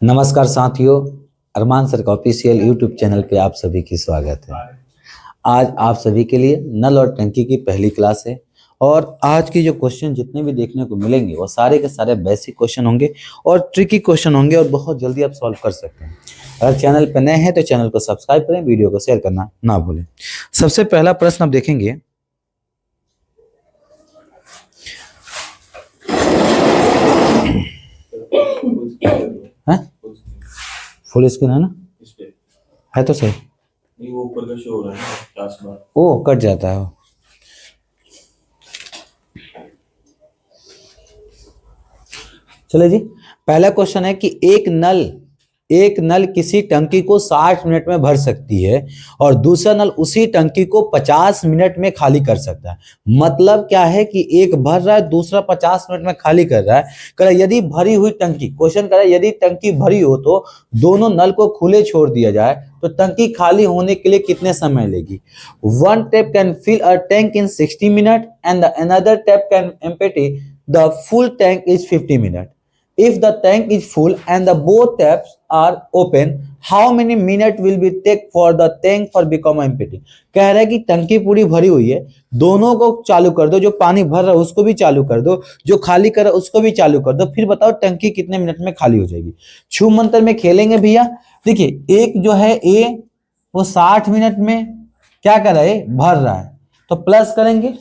नमस्कार साथियों, अरमान सर का ऑफिशियल यूट्यूब चैनल पे आप सभी की स्वागत है। आज आप सभी के लिए नल और टंकी की पहली क्लास है और आज की जो क्वेश्चन जितने भी देखने को मिलेंगे वो सारे के सारे बेसिक क्वेश्चन होंगे और ट्रिकी क्वेश्चन होंगे और बहुत जल्दी आप सॉल्व कर सकते हैं। अगर चैनल पर नए हैं तो चैनल को सब्सक्राइब करें, वीडियो को शेयर करना ना भूलें। सबसे पहला प्रश्न आप देखेंगे, फुल स्क्रीन है ना, है तो सही। नहीं, वो ऊपर का शो हो रहा है ना, टास्क बार। ओ कट जाता है। चलिए जी, पहला क्वेश्चन है कि एक नल किसी टंकी को 60 मिनट में भर सकती है और दूसरा नल उसी टंकी को 50 मिनट में खाली कर सकता है। मतलब क्या है कि एक भर रहा है, दूसरा 50 मिनट में खाली कर रहा है। कह रहा है यदि भरी हुई टंकी, क्वेश्चन कर रहा है यदि टंकी भरी हो तो दोनों नल को खुले छोड़ दिया जाए तो टंकी खाली होने के लिए कितने समय लेगी। One tap can fill a tank in 60 minute and another tap can empty the full tank is 50 minute. If the tank is full and the both taps are open, how many minutes will be take for the tank for become empty? कह रहा है कि टंकी पूरी भरी हुई है, दोनों को चालू कर दो, जो पानी भर रहा है उसको भी चालू कर दो, जो खाली कर रहा है उसको भी चालू कर दो, फिर बताओ टंकी कितने मिनट में खाली हो जाएगी। छू मंत्र में खेलेंगे भैया। देखिए एक जो है ए वो 60 मिनट में क्या कर रहा है, भर रहा है, तो प्लस करेंगे।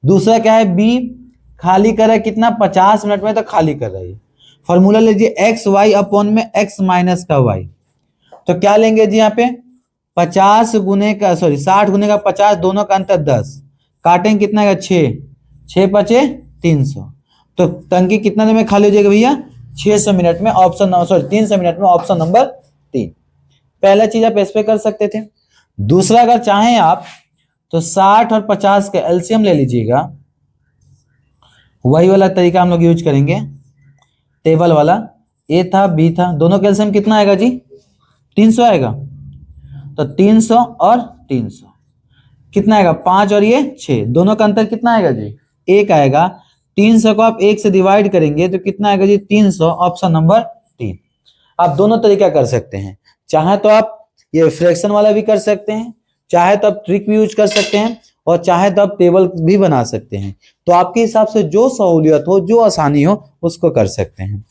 दूसरा क्या है बी, खाली कर रहा है कितना, 50 मिनट में तो खाली कर रही है। फॉर्मूला लीजिए एक्स वाई अपॉन में एक्स माइनस का वाई, तो क्या लेंगे जी यहाँ पे 50 गुने का 60 गुने का 50, दोनों का अंतर 10, काटेंगे कितना है 6, 6 पचे 300, तो टंकी कितना देर में खाली हो जाएगी भैया 600 मिनट में। ऑप्शन 300 मिनट में, ऑप्शन नंबर 3। पहला चीज आप इस पे कर सकते थे। दूसरा अगर चाहें आप तो 60 और 50 का एलसीएम ले लीजिएगा, वही वाला तरीका हम लोग यूज करेंगे, टेबल वाला। ए था बी था, दोनों का एलसीएम कितना आएगा जी 300 आएगा, तो 300 और 300 कितना आएगा 5 और ये 6, दोनों का अंतर कितना आएगा जी 1 आएगा। 300 को आप 1 से डिवाइड करेंगे तो कितना आएगा जी 300, ऑप्शन नंबर 3। आप दोनों तरीका कर सकते हैं, चाहे तो आप ये फ्रैक्शन वाला भी कर सकते हैं, चाहे तो आप ट्रिक भी यूज कर सकते हैं, और चाहे तो आप टेबल भी बना सकते हैं। तो आपके हिसाब से जो सहूलियत हो, जो आसानी हो उसको कर सकते हैं।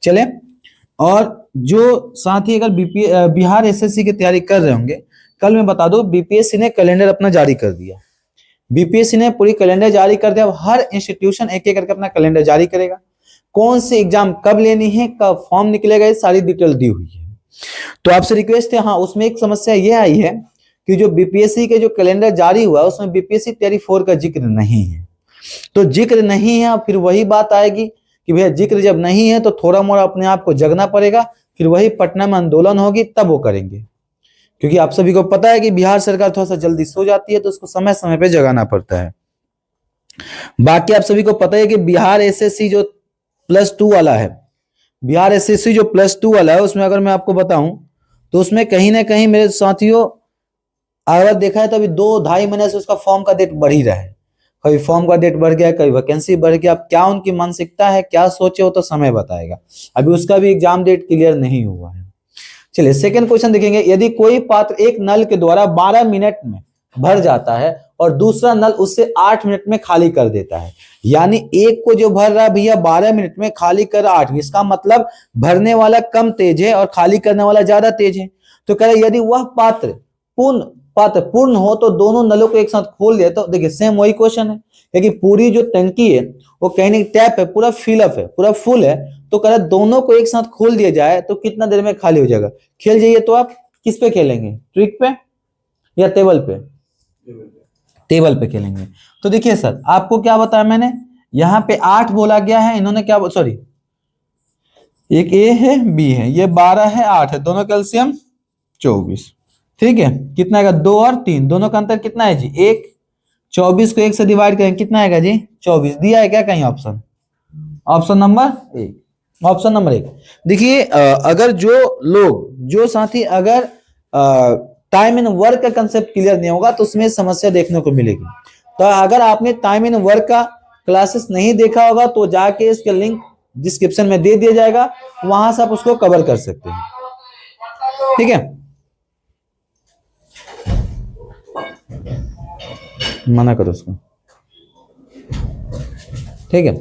चले, और जो साथी अगर बिहार एसएससी की तैयारी कर रहे होंगे, कल मैं बता दूं बीपीएससी ने कैलेंडर अपना जारी कर दिया। बीपीएससी ने पूरी कैलेंडर जारी कर दिया। हर इंस्टीट्यूशन एक एक करके अपना कैलेंडर जारी करेगा, कौन सी एग्जाम कब लेनी है, कब फॉर्म निकलेगा, ये सारी डिटेल दी हुई है। तो आपसे रिक्वेस्ट है, हाँ उसमें एक समस्या ये आई है कि जो बीपीएससी के जो कैलेंडर जारी हुआ उसमें बीपीएससी तैयारी 4 का जिक्र नहीं है। तो जिक्र नहीं है, फिर वही बात आएगी कि भैया जिक्र जब नहीं है तो थोड़ा मोड़ा अपने आप को जगना पड़ेगा, फिर वही पटना में आंदोलन होगी तब वो करेंगे। क्योंकि आप सभी को पता है कि बिहार सरकार थोड़ा सा जल्दी सो जाती है तो उसको समय समय पे जगाना पड़ता है। बाकी आप सभी को पता है कि बिहार एसएससी जो +2 वाला है, बिहार एसएससी जो +2 वाला है, उसमें अगर मैं आपको बताऊं तो उसमें कहीं ना कहीं मेरे साथियों अगर देखा है तो अभी 2-2.5 महीने से उसका फॉर्म का डेट बढ़ ही रहा है। कभी फॉर्म का डेट बढ़ गया, कभी वैकेंसी बढ़ गया। अब क्या उनकी मानसिकता है, क्या सोचे, वो तो समय बताएगा। अभी उसका भी एग्जाम डेट क्लियर नहीं हुआ है। चलिए सेकंड क्वेश्चन देखेंगे। यदि कोई पात्र एक नल के द्वारा 12 मिनट में भर जाता है और दूसरा नल उससे 8 मिनट में खाली कर देता है, यानी एक को जो भर रहा है भैया 12 मिनट में, खाली कर 8, इसका मतलब भरने वाला कम तेज है और खाली करने वाला ज्यादा तेज है। तो कह रहे यदि वह पात्र पूर्ण हो तो दोनों नलों को एक साथ खोल दिया। तो देखिए सेम वही क्वेश्चन है, क्योंकि पूरी जो टंकी है वो कहीं टैप है, पूरा फिलअप है, पूरा फुल है, तो कह रहे दोनों को एक साथ खोल दिया जाए तो कितना देर में खाली हो जाएगा। खेल जाइए, तो आप किस पे खेलेंगे, ट्रिक पे या टेबल पे? टेबल पे खेलेंगे। तो देखिए सर आपको क्या बताया मैंने, यहाँ पे 8 बोला गया है, इन्होंने क्या सॉरी एक ए है बी है, ये 12 है 8 है, दोनों का एलसीएम 24, ठीक है। कितना आएगा 2 और 3, दोनों का अंतर कितना है जी 1। 24 को 1 से डिवाइड करें कितना आएगा जी 24। दिया है क्या कहीं option? Option number 1, option number 1। देखिए अगर जो साथी अगर टाइम एंड वर्क का कंसेप्ट क्लियर नहीं होगा तो उसमें समस्या देखने को मिलेगी। तो अगर आपने टाइम एंड वर्क का क्लासेस नहीं देखा होगा तो जाके इसके लिंक डिस्क्रिप्शन में दे दिया जाएगा, वहां से आप उसको कवर कर सकते हैं। ठीक है, मना करो उसको। ठीक है,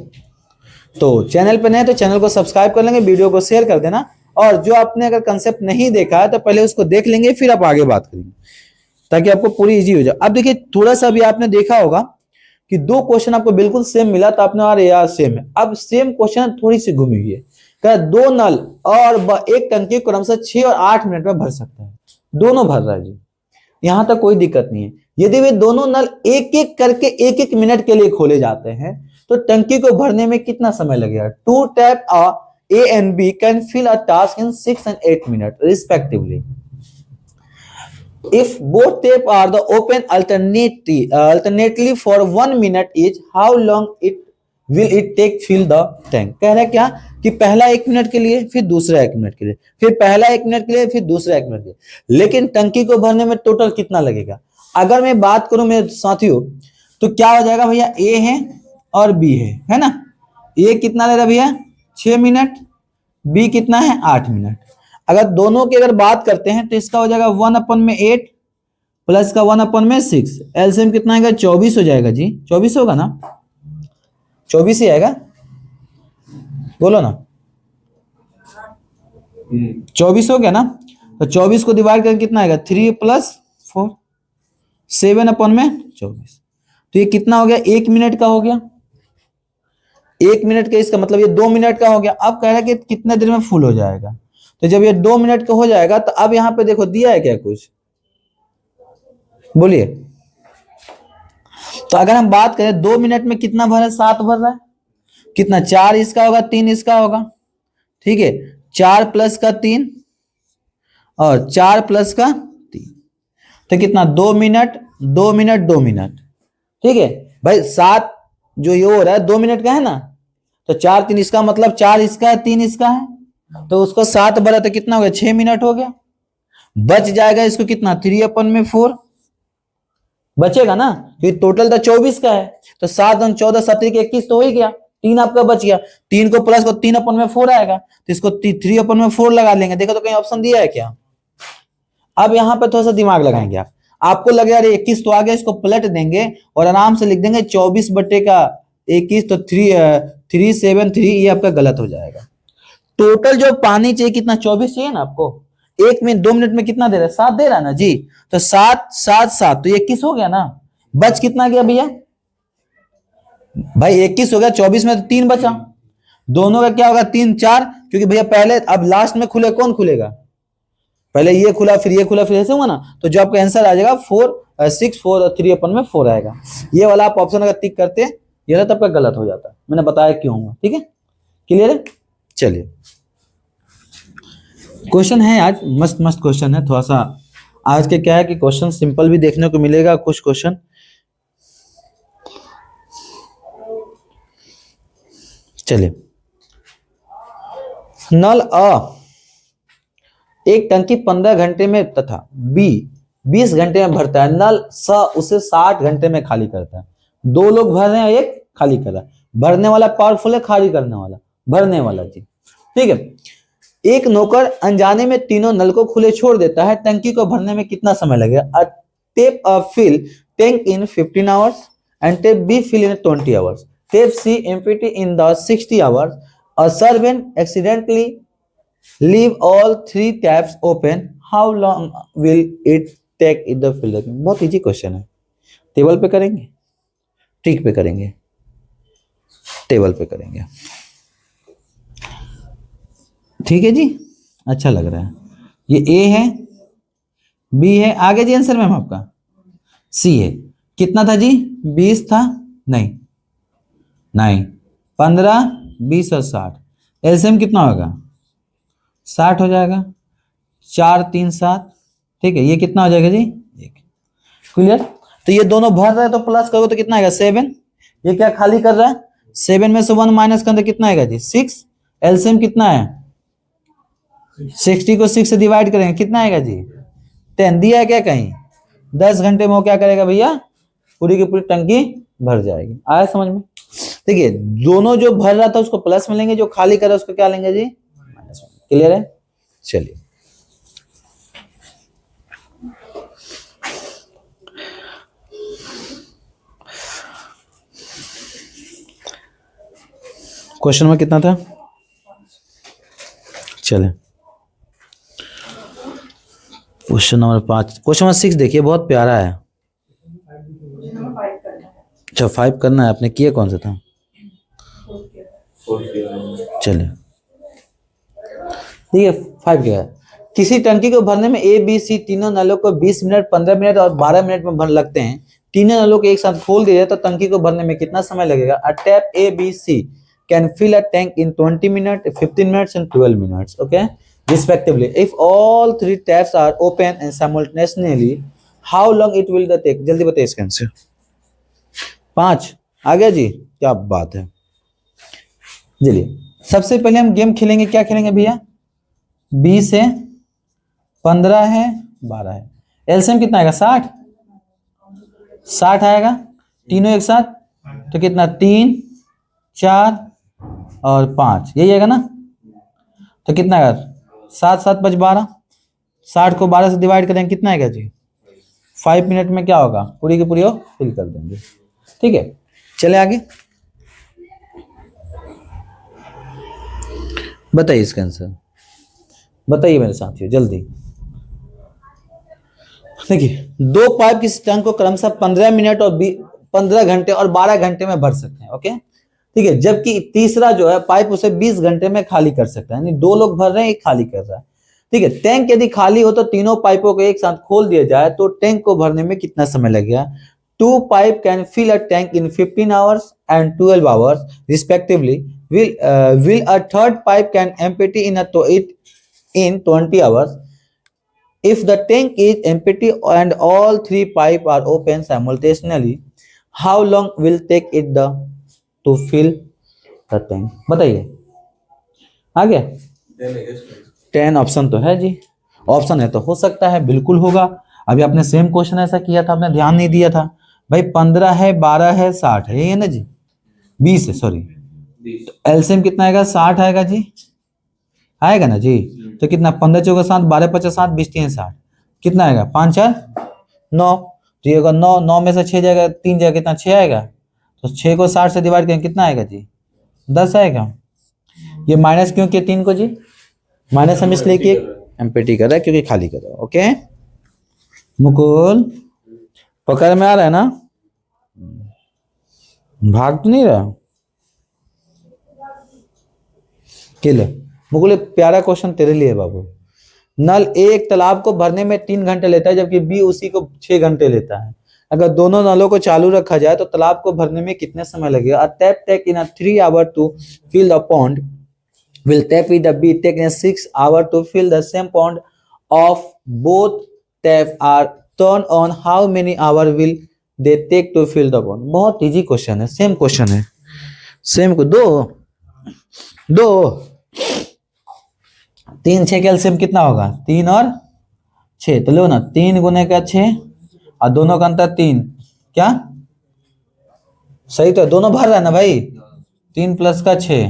तो चैनल पे नए तो चैनल को सब्सक्राइब कर लेंगे, वीडियो को शेयर कर देना, और जो आपने अगर कंसेप्ट नहीं देखा है तो पहले उसको देख लेंगे, फिर आप आगे बात करेंगे, ताकि आपको पूरी इजी हो जाए। अब देखिए, थोड़ा सा भी आपने देखा होगा कि दो क्वेश्चन आपको बिल्कुल सेम मिला, तो आपने अरे यार सेम है। अब सेम क्वेश्चन थोड़ी सी घूमी हुई है, क्या दो नल और एक टंकी क्रमशः 6 और 8 मिनट में भर सकता है, दोनों भर रहा है जी, यहां तक कोई दिक्कत नहीं है। यदि वे दोनों नल एक एक करके एक एक मिनट के लिए खोले जाते हैं तो टंकी को भरने में कितना समय लगेगा? 2 tap A and B can fill a task in 6 and 8 minutes respectively. If both taps are the open alternately for 1 minute each, how long will it take fill the tank? कह रहा है क्या कि पहला 1 मिनट के लिए, फिर दूसरा 1 मिनट के लिए, फिर पहला 1 मिनट के लिए, फिर दूसरा 1 मिनट के लिए, लेकिन टंकी को भरने में टोटल कितना लगेगा? अगर मैं बात करूं मेरे साथियों, तो क्या हो जाएगा भैया, ए है और बी है ना। ए कितना ले रहा भैया 6 मिनट, बी कितना है 8 मिनट। अगर दोनों की अगर बात करते हैं तो इसका हो जाएगा 1/8 प्लस का 1/6, एलसीएम कितना आएगा 24 हो जाएगा जी, 24 होगा ना, 24 ही आएगा, बोलो ना 24 हो गया ना। तो 24 को डिवाइड करके कितना आएगा 3 + 4, 7/24। तो ये कितना हो गया 1 मिनट का हो गया, 1 मिनट का, इसका मतलब ये 2 मिनट का हो गया। अब कह रहा है कि कितने देर में फुल हो जाएगा, तो जब ये 2 मिनट का हो जाएगा तो अब यहां पे देखो दिया है क्या कुछ, बोलिए। तो अगर हम बात करें 2 मिनट में कितना भर है, 7 भर रहा है, कितना 4 इसका होगा, 3 इसका होगा, ठीक है, 4 + का 3 और 4 + का 3, तो कितना 2 मिनट 2 मिनट 2 मिनट, ठीक है भाई। 7 जो ये हो रहा है 2 मिनट का है ना, तो 4 3 इसका मतलब 4 इसका है 3 इसका है, तो उसको 7 भरा तो कितना हो गया 6 मिनट हो गया। बच जाएगा इसको कितना 3/4 बचेगा ना, ये टोटल तो 24 का है, तो 7 × 14 17 21 तो हो ही गया, 3 आपका बच गया, 3 को प्लस को 3/4 आएगा, तो इसको 3/4 लगा लेंगे। देखो तो कहीं ऑप्शन दिया है क्या? अब यहां पर थोड़ा सा दिमाग लगाएंगे आप, आपको लगे यार 21 तो आ गया, इसको पलट देंगे और आराम से लिख देंगे 24/21, तो 373, ये आपका गलत हो जाएगा। टोटल जो पानी चाहिए कितना 24 चाहिए ना आपको, 1 मिनट 2 मिनट में कितना दे रहा है 7 दे रहा है ना जी, तो 7 7 7 तो 21 हो गया ना। बच कितना गया भैया भाई 21 हो गया, 24 में तो 3 बचा, दोनों का क्या होगा 3 4, क्योंकि भैया पहले अब लास्ट में खुले कौन खुलेगा, पहले ये खुला फिर ये खुला फिर ऐसे हुआ ना, तो जो आपका आंसर आ जाएगा 4 6 4 और 3/4 आएगा। ये वाला आप ऑप्शन अगर टिक करते ये तब का गलत हो जाता, मैंने बताया क्यों हुआ। ठीक है, क्लियर है। चलिए क्वेश्चन है आज, मस्त मस्त क्वेश्चन है, थोड़ा सा आज के क्या है कि क्वेश्चन सिंपल भी देखने को मिलेगा, कुछ क्वेश्चन चलिए। नल अ एक टंकी 15 घंटे में तथा बी 20 घंटे में भरता है, नल स उसे 60 घंटे में खाली करता है। दो लोग भर रहे हैं, एक खाली कर रहा है, भरने वाला पावरफुल है, खाली करने वाला भरने वाला जी, ठीक है। एक नौकर अनजाने में तीनों नल को खुले छोड़ देता है, टंकी को भरने में कितना समय लगेगा? Tap fill tank in 15 hours and tap B fill in 20 hours, tap C empty in the 60 hours, a servant accidentally leave all 3 taps open, how long will it take in the fill? बहुत easy question है, table पे करेंगे, trick पे करेंगे, table पे करेंगे, ठीक है जी। अच्छा लग रहा है, ये ए है, बी है, आगे जी आंसर मैम आपका सी है। कितना था जी 20 था, नहीं 15 20 और 60, एलसीएम कितना होगा 60 हो जाएगा, 4 3 7, ठीक है। ये कितना हो जाएगा जी 1, क्लियर। तो ये दोनों भर रहा है तो प्लस करो तो कितना आएगा 7, ये क्या खाली कर रहा है 7 में से 1 माइनस करने कितना आएगा जी 6, एलसीएम कितना है 60 को 6 से डिवाइड करेंगे कितना आएगा जी 10, दिया है क्या कहीं? 10 घंटे में वो क्या करेगा भैया, पूरी की पूरी टंकी भर जाएगी। आया समझ में? देखिए दोनों जो भर रहा था उसको प्लस में लेंगे, जो खाली कर रहा है उसको क्या लेंगे जी, माइनस में। क्लियर है? चलिए क्वेश्चन में कितना था? चले क्वेश्चन नंबर 5, क्वेश्चन नंबर 6 देखिए, बहुत प्यारा है। अच्छा 5 करना है, आपने किया कौन सा था? चलिए देखिए 5 क्या है, किसी टंकी को भरने में ए बी सी तीनों नलों को 20 मिनट, 15 मिनट और 12 मिनट में भर लगते हैं। तीनों नलों को एक साथ खोल दिया जाए तो टंकी को भरने में कितना समय लगेगा? A tap A B C can fill a tank in 20 minute, 15 minutes and 12 minutes, okay respectively. If all three taps are open and simultaneously, how long it will take? जल्दी बताइए इसका आंसर। 5 आ गया जी, क्या बात है। चलिए सबसे पहले हम गेम खेलेंगे, क्या खेलेंगे भैया? 20 है, 15 है, 12 है। एलसीएम कितना आएगा? 60 आएगा तीनों एक साथ, तो कितना? 3 4 और 5, यही आएगा ना? तो कितना आएगा? 7 7 5 12, 60 को 12 से डिवाइड करेंगे, कितना आएगा जी? 5 मिनट में क्या होगा? पूरी की पूरी फिल कर देंगे। ठीक है, चले आगे बताइए इसका आंसर, बताइए मेरे साथियों जल्दी। देखिए दो पाइप किसी टैंक को क्रमशः 15 मिनट और 15 घंटे और 12 घंटे में भर सकते हैं, ओके ठीक है, जबकि तीसरा जो है पाइप उसे 20 घंटे में खाली कर सकता है। यानी दो लोग भर रहे हैं, एक खाली कर रहा है। ठीक है, टैंक यदि खाली हो तो तीनों पाइपों को एक साथ खोल दिया जाए तो टैंक को भरने में कितना समय लगेगा? 2 pipe can fill a tank in 15 hours and 12 hours respectively. Will a third pipe can empty in 20 hours? If the tank is empty and all 3 pipes are open simultaneously, how long will take it to fill the tank? बताइए, आ गया? 10 option तो है जी, option है तो हो सकता है, बिल्कुल होगा। अभी आपने सेम क्वेश्चन ऐसा किया था, आपने ध्यान नहीं दिया था भाई। 15 है, 12 है, 60 है, ये है ना जी, 20 है, सॉरी एलसीएम कितना आएगा? 60 आएगा जी, आएगा ना जी। तो कितना? 15 चौका 7, 12 50 7, 20 3 60, कितना आएगा? 5 4 9, तो ये होगा 9, 9 में से 6 जाएगा, 3 जाएगा, कितना? 6 आएगा। तो 6 को 60 से डिवाइड करें, कितना आएगा जी? 10 आएगा। ये माइनस क्यों किया 3 को जी? माइनस हम इसलिए किए, एम्प्टी कर रहा है क्योंकि खाली कर रहा है। ओके मुकुल, पकड़ में आ रहा है ना? भाग तो नहीं रहा? किले मुकुल, प्यारा क्वेश्चन तेरे लिए बाबू। नल ए एक तालाब को भरने में 3 घंटे लेता है, जबकि बी उसी को 6 घंटे लेता है। अगर दोनों नलों को चालू रखा जाए तो तालाब को भरने में कितने समय लगेगा? A tap take in 3 hours to fill the pond, will tap with the B take 6 hours to fill the same pond of both tap are turned on, how many hours will they take to fill the pond? बहुत easy question है, same question है, same को दो 3 6 calcium कितना होगा? 3 और 6, तो लो ना 3 गुने का 6 और दोनों का अंतर 3, क्या सही? तो दोनों भर रहा है ना भाई, 3 प्लस का 6,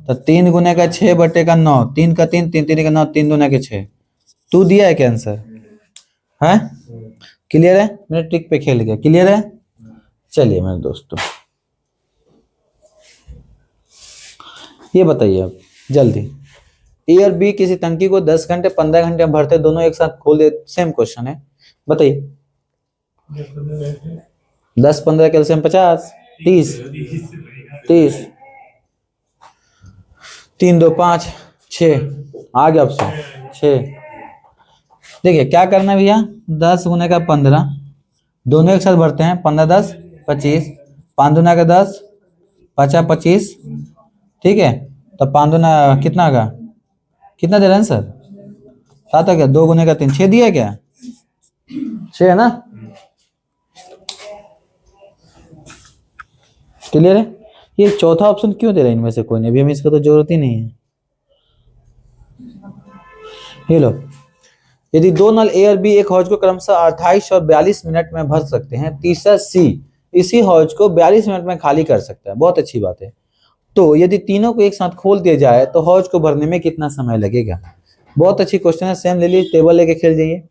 तो 3 गुने का 6 बटे का 9, 3 का 3, 3 3 का 9, 3 दूने के 6। तू दिया है क्या आंसर? है क्लियर है? मेरे ट्रिक पे खेल गया, क्लियर है? चलिए मेरे दोस्तों ये बताइए अब जल्दी, ए और बी किसी टंकी को 10 घंटे 15 घंटे में भरते, दोनों एक साथ खोल दे, सेम क्वेश्चन है, बताइए। 10 15 कैल्शियम 50 30 3 2 5 6 आ गया ऑप्शन 6। देखिए क्या करना है भैया, 10 गुने का 15, दोनों एक साथ भरते हैं, 15 10 25, 5 दूना का 10 50 25, ठीक है, तो 5 दूना कितना आगा, कितना दे रहे हैं सर? 7 आ गया, 2 गुने का 3 6 दिया है क्या? 6 है ना? क्लियर है? ये चौथा ऑप्शन क्यों दे रहा है इनमें से कोई नहीं? अभी हमें इसका तो जरूरत ही नहीं है। ये लो, यदि दो नल ए और बी एक हौज को क्रमशः 28 और 42 मिनट में भर सकते हैं, तीसरा सी इसी हौज को 42 मिनट में खाली कर सकता है। बहुत अच्छी बात है। तो यदि तीनों को एक साथ खोल दिया जाए तो हौज को भरने में कितना समय लगेगा? बहुत अच्छी क्वेश्चन है। सेम ले लीजिए, टेबल लेके खेल जाइए।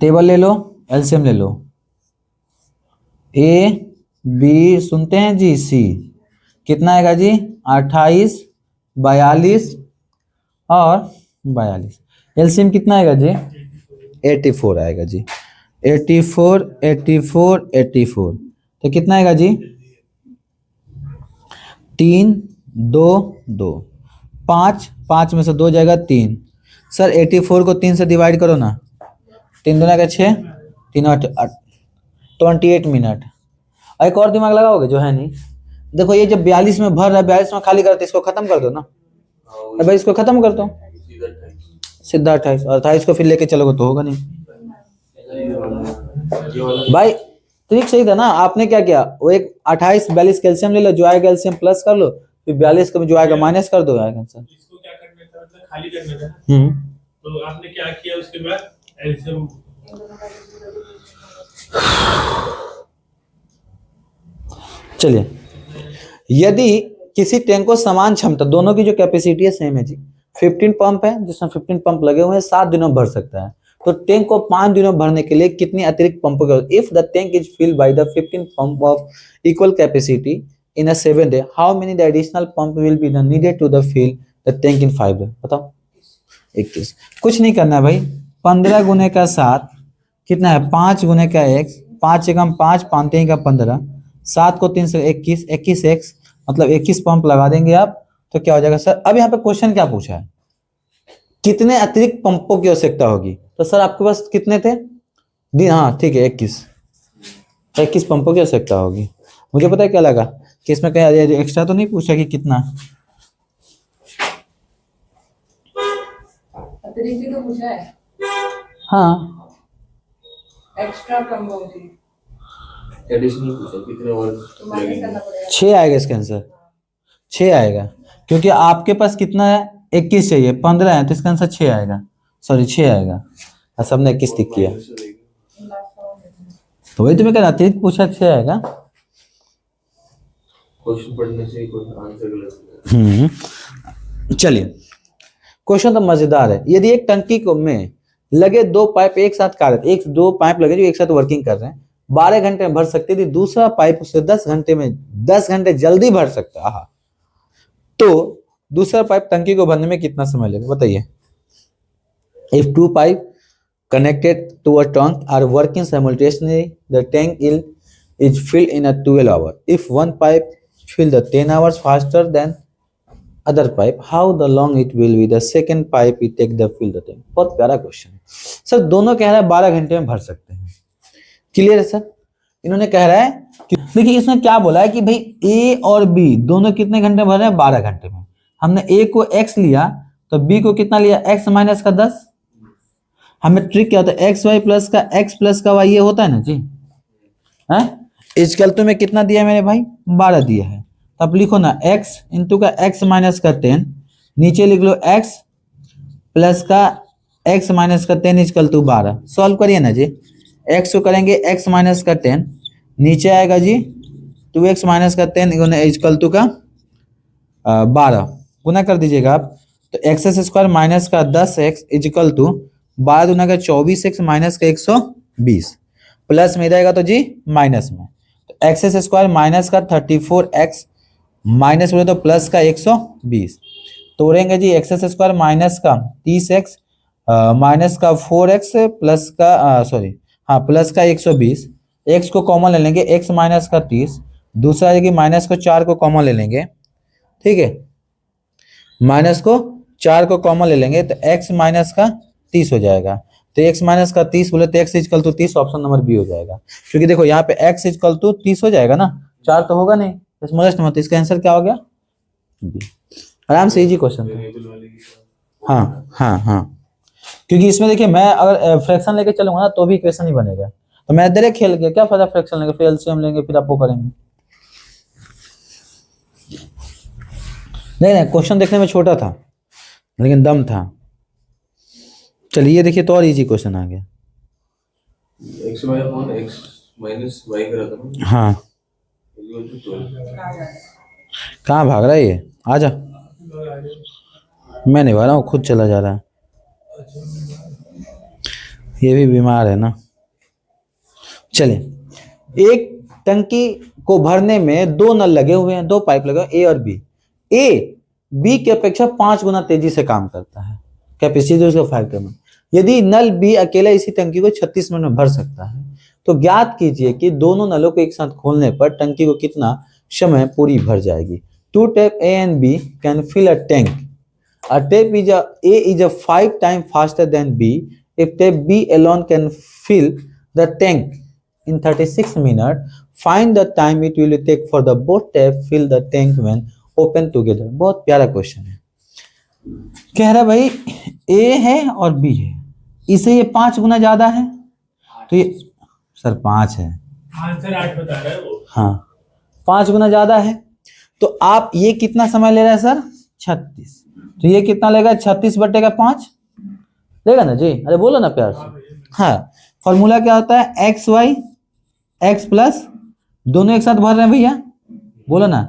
टेबल ले लो, एलसीएम ले लो। ए बी सुनते हैं जी, सी कितना आएगा जी? 28, 42 और 42। एलसीएम कितना आएगा जी? 84 आएगा जी। 84, 84, 84 तो कितना आएगा जी? 3, 2, 2, 5, 5 में से 2 जाएगा 3। सर 84 को 3 से डिवाइड करो ना, 3 दूना का 6, 3 8, 28 मिनट। एक और दिमाग लगाओगे जो है नहीं। देखो ये जब 42 में भर रहा है, 42 में खाली करते, इसको खत्म कर दो ना। अब भाई इसको खत्म कर दो, सीधा 28, और 28 को फिर लेके चलोगे तो होगा नहीं भाई। ट्रिक सही था ना। आपने क्या किया, वो एक 28 42 कैल्शियम ले लो, जो आएगा कैल्शियम प्लस कर लो, फिर 42 को जो आएगा माइनस कर दो, आएगा आंसर। इसको क्या करना था, मतलब खाली करना था। तो आपने क्या किया उसके बाद? एल्शियम चलिए, यदि किसी टैंक को समान क्षमता, दोनों की जो कैपेसिटी है सेम है जी, 15 पंप है जिसमें 15 पंप लगे हुए हैं, 7 दिनों में भर सकता है। तो टैंक को 5 दिनों में भरने के लिए कितनी अतिरिक्त पंपों की? If the tank is filled by the 15 pump of equal capacity in a 7 day, how many the additional pump will be needed to the fill the tank in 5 day? बताओ। 21। कुछ नहीं करना है भाई, 15 गुने का 7 कितना है? 5 गुने का x, 5 एकम 5, 5 3 का 15, 7 को 3 से 21, 21x मतलब 21 पंप लगा देंगे आप, तो क्या हो जाएगा सर? अब यहाँ पे क्वेश्चन क्या पूछा है, कितने अतिरिक्त पंपों की आवश्यकता होगी? तो सर आपके पास कितने थे दिन? हाँ ठीक है, 21 पंपों की आवश्यकता होगी। मुझे पता है क्या लगा कि इसमें कहीं एक्स्ट्रा तो नहीं पूछा कि कितना? अतिरिक्त तो पूछा है। हाँ एक्स्ट्रा कम होगी एडिशनल पूछा कितने वर्ड तो माइनस करना पड़ेगा। 6 आएगा इसका आंसर, 6 आएगा, क्योंकि आपके पास कितना है? 21 चाहिए, 15 है तो इसका आंसर 6 आएगा, सॉरी 6 आएगा। सबने 21 टिक किया, तो वही तुम्हें कहना अतिरिक्त पूछा 6 आएगा। क्वेश्चन पढ़ने से ही कोई आंसर गलत। चलिए, क्वेश्चन तो मजेदार है। यदि एक टंकी को में लगे 2 पाइप एक साथ कार्य, एक 2 पाइप लगे जो एक साथ वर्किंग कर रहे हैं, 12 घंटे में भर सकते थे, दूसरा पाइप उसे 10 घंटे में 10 घंटे जल्दी भर सकता है, तो दूसरा पाइप टंकी को भरने में कितना समय लगेगा? बताइए। If 2 pipe connected to a tank are working simultaneously, the tank is filled in a 12 hour. If one pipe fill the 10 hours faster than other pipe, how the long it will be the second pipe it take the fill the tank? बहुत प्यारा question है sir. दोनों कह रहा है 12 घंटे में भर सकते हैं, क्लियर है सर? इन्होंने कह रहा है कि देखिए इसने क्या बोला है कि भाई ए और बी दोनों कितने घंटे में भर रहे हैं? 12 घंटे में। हमने ए को x लिया तो बी को कितना लिया? x माइनस का 10। हमें ट्रिक क्या होता है? एक्स वाई प्लस का x प्लस का y, ये होता है ना जी। है इजकल तो में कितना दिया है मेरे भाई? 12 दिया है। तो अब लिखो ना x इंटू का x माइनस का 10, नीचे लिख लो x प्लस का x माइनस का 10 इजकल टू 12। सॉल्व करिए ना जी। x को करेंगे x माइनस का 10, नीचे आएगा जी 2x माइनस का 10 इजकल टू का 12, गुना कर दीजिएगा आप, तो एक्स स्क्वायर माइनस का 10x इजिकल टू 12 गुना का 24x माइनस का 120, प्लस में रहेगा तो जी माइनस में, तो एक्स स्क्वायर माइनस का 34x माइनस बोले तो प्लस का 120, तोड़ेंगे जी एक्स स्क्वायर माइनस का 30x माइनस का 4x प्लस का सॉरी हाँ प्लस का 120, x को कॉमन ले लेंगे, x माइनस का 30, दूसरा है कि माइनस को 4 को कॉमन ले लेंगे, ठीक है, माइनस को 4 को कॉमन ले लेंगे तो x माइनस का 30 हो जाएगा। तो x माइनस का 30 बोले तो x equal to 30, option number B हो जाएगा, क्योंकि देखो यहाँ पे x इक्वल टू 30 हो जाएगा ना, 4 तो होगा नहीं, तो इसका आंसर क्या हो गया? बी। आराम से इजी क्वेश्चन था। हाँ हाँ हाँ, क्योंकि इसमें देखिए मैं अगर फ्रैक्शन लेके चलूंगा ना तो भी इक्वेशन ही बनेगा, तो मैं डायरेक्ट खेल गया, क्या फायदा फ्रैक्शन लेंगे, फिर एलसीएम लेंगे, फिर आपको करेंगे। नहीं क्वेश्चन देखने में छोटा था लेकिन दम था। चलिए देखिए तो और इजी क्वेश्चन आ गया। x/x माइनस वाई करा था ना, हाँ इक्वल टू 12। कहाँ भाग रहा है ये, आजा। मैं नहीं भाग रहा हूँ, खुद चला जा रहा है। ये भी बीमार है ना। चलिए, एक टंकी को भरने में दो नल लगे हुए हैं, दो पाइप लगे हुए हैं, ए और बी। ए बी की अपेक्षा 5 गुना तेजी से काम करता है, कैपेसिटी उसका 5 km। यदि नल बी अकेला इसी टंकी को 36 मिनट में भर सकता है, तो ज्ञात कीजिए कि दोनों नलों को एक साथ खोलने पर टंकी को कितना समय पूरी भर जाएगी। Two tap A and B can fill a tank. A tap is A is a 5 times faster than B. If tap B alone can fill the tank in 36 minutes, find the time it will take for the both tap fill the tank when open together. बहुत प्यारा question है। कह रहा भाई A है और B है, इसे ये 5 गुना ज्यादा है, तो ये सर 5 है, आंसर 8 बता रहा है वो। हाँ 5 गुना ज्यादा है, तो आप ये कितना समय ले रहा है सर 36, तो ये कितना लेगा 36/5 लेगा ना जी, अरे बोलो ना प्यार से। हाँ फॉर्मूला क्या होता है, एक्स वाई एक्स प्लस, दोनों एक साथ भर रहे हैं भैया, बोलो ना,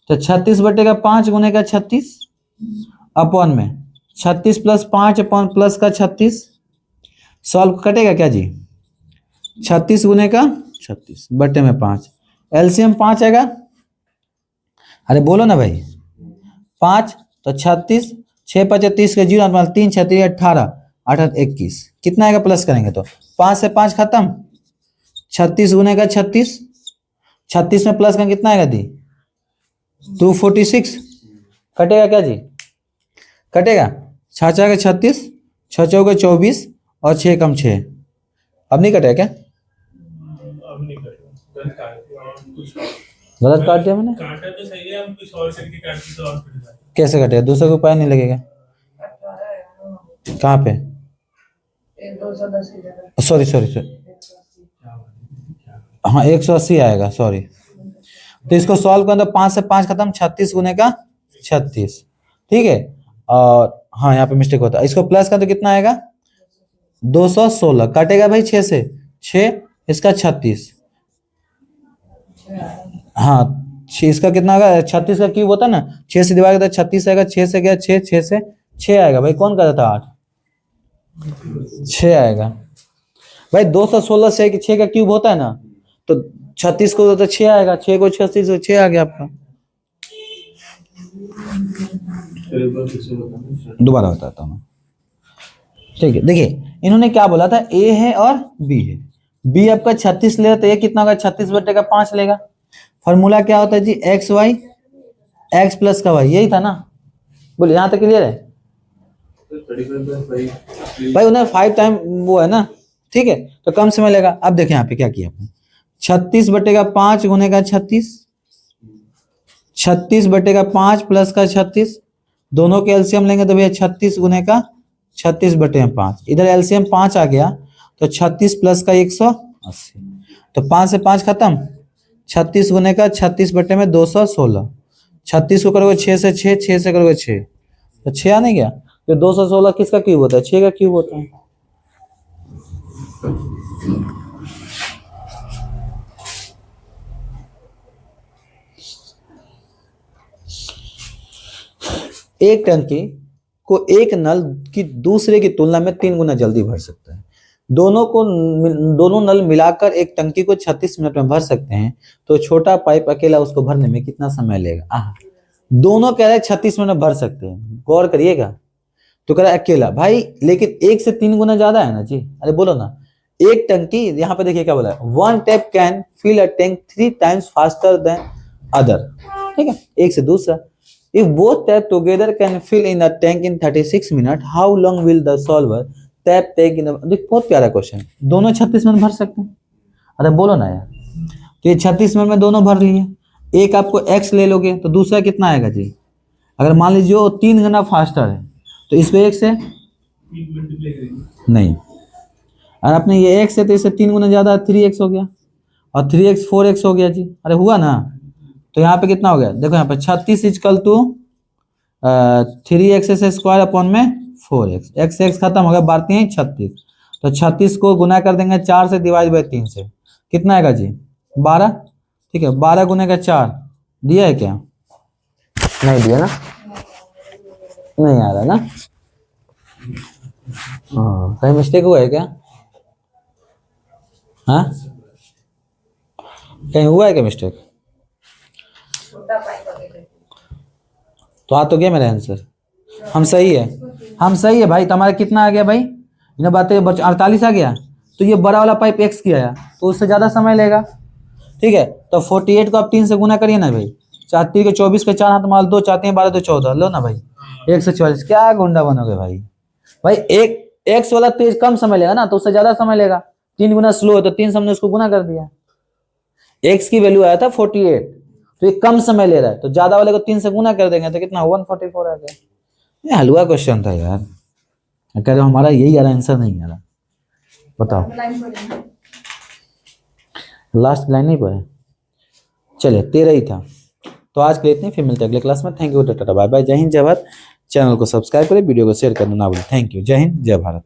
तो 36/5 गुने का 36 अपॉन में 36 + 5 अपॉन प्लस का 36, सॉल्व कटेगा क्या जी, 36 गुने का 36 बटे में 5, एलसीएम 5 आएगा, अरे बोलो ना भाई 5, तो 36, 6 × 5 = 30 का 0 3 6 3 18 8 21, कितना आएगा प्लस करेंगे तो 5 से 5 खत्म, 36 गुने का 36, 36 में प्लस का कितना आएगा दी 246, कटेगा क्या जी, कटेगा 6 × 36, 6 × 4 = 24 और 6 कम 6, अब नहीं कटेगा क्या, अब नहीं करेगा, गलत काट दिया और कुछ गलत काट दिया मैंने, काटा तो सही है, हम कुछ और करके काटते तो और फिर जाए। कैसे कटेगा, दूसरा कोई उपाय नहीं लगेगा, 18 है, कहाँ पे, 210 की जगह सॉरी, हाँ 180 आएगा, सॉरी। तो इसको सॉल्व करना, 5 से 5 खत्म, 36 गुने का 36, ठीक है, और हाँ यहाँ पे मिस्टेक होता है, इसको प्लस का तो कितना आएगा 216, काटेगा भाई 6 से 6, इसका 36, हाँ इसका कितना आएगा 36 का क्यूब होता है ना, 6 से डिवाइड करता है 36 आएगा, 6 से गया 6, 6 से 6 आएगा भाई, कौन कहता था 8, 6 आएगा भाई, 216 से 6 का क्यूब होता है ना, तो 36 को तो 6 आएगा, 6 को 36 से 6 आ गया आपका। दोबारा बताता हूँ, ठीक है, देखिए इन्होंने क्या बोला था, ए है और बी है, बी आपका 36 लेगा तो ये कितना होगा 36/5 लेगा। फॉर्मूला क्या होता है जी, एक्स वाई एक्स प्लस का वाई, यही था ना, बोलिए यहाँ तक क्लियर है भाई, उन्हें 5 टाइम वो है ना, ठीक है, तो कम समय लेगा। अब देखिए यहाँ पे क्या किया आपने, 36/5 गुने का 36, 36/5 प्लस का 36, दोनों के एलसीएम लेंगे तो भैया 36 गुने का 36/5, इधर एलसीएम 5 आ गया, तो 36 प्लस का 180, तो 5 से 5 खत्म, 36 गुने का 36/216, 36 को करोगे 6 से 6, 6 से करोगे 6, तो 6 आ नहीं गया, तो 216 किसका क्यूब होता है, 6 का क्यूब होता है। एक टंकी को एक नल की दूसरे की तुलना में 3 गुना जल्दी भर सकता है, दोनों नल मिलाकर एक टंकी को 36 मिनट में भर सकते हैं, तो छोटा पाइप अकेला उसको भरने में कितना समय लेगा। दोनों कह रहे हैं 36 मिनट में भर सकते हैं, गौर करिएगा, तो कह रहा है अकेला भाई, लेकिन 1 से 3 गुना ज्यादा है ना जी, अरे बोलो ना, एक टंकी, यहाँ पे देखिए क्या बोला है, 1 tap can fill a tank 3 times faster than other, ठीक है, एक से दूसरा, if both tap together can fill in a tank in 36 minute, how long will the slower tap take in, देख बहुत प्यारा क्वेश्चन, दोनों 36 मिनट भर सकते हैं, अरे बोलो ना यार, तो ये 36 मिनट में दोनों भर लिए, एक आपको x ले लोगे तो दूसरा कितना आएगा जी, अगर मान लीजिए वो 3 गुना फास्टर है, तो इसको 1 से नहीं, अगर आपने ये x है तो इससे 3 गुना ज्यादा 3x हो गया, और 3x 4x हो गया जी, अरे हुआ ना, तो यहाँ पे कितना हो गया, देखो यहाँ पे 36 = 3x² अपॉन में 4x, x खत्म हो गया, बारते हैं 36, तो 36 को गुना कर देंगे 4 से डिवाइड बाय 3 से, कितना आएगा जी 12। ठीक है 12 गुने का 4 दिया है क्या? नहीं दिया ना, नहीं आ रहा ना। हाँ कहीं मिस्टेक हुआ है क्या? हाँ कहीं हुआ है क्या मिस्टेक? छोटा पाइप वगैरह तो आ तो गया मेरा आंसर, हम सही है, हम सही है भाई। तुम्हारा कितना आ गया भाई? इन्हें बातें 48 आ गया। तो ये बड़ा वाला पाइप x की आया तो उससे ज़्यादा समय लेगा। ठीक है तो 48 को आप 3 से गुना करिए ना भाई। 4 3 के 24 के 4 हाथ माल 2 4 3 12 तो 14 लो ना भाई 144। क्या गुंडा बनोगे भाई? भाई एक x वाला तेज कम समय लेगा ना तो उससे ज़्यादा समय लेगा। 3 गुना स्लो है तो 3 से हमने उसको गुना कर दिया। x की वैल्यू आया था 48 तो ये कम समय ले रहा है तो ज्यादा वाले को 3 से गुना कर देंगे तो कितना 144 आ गया। ये हलवा क्वेश्चन था यार, कह रहे हो हमारा यही आ रहा आंसर नहीं आ रहा। बताओ लाइन पर है। लास्ट लाइन नहीं पढ़े? चलिए 13 ही था। तो आज के लिए इतनी, फिर मिलते हैं अगले क्लास में। Thank you, tata bye bye, जय हिंद जय भारत। चैनल को सब्सक्राइब करें, वीडियो को शेयर करना ना भूलें। थैंक यू, जय हिंद जय भारत।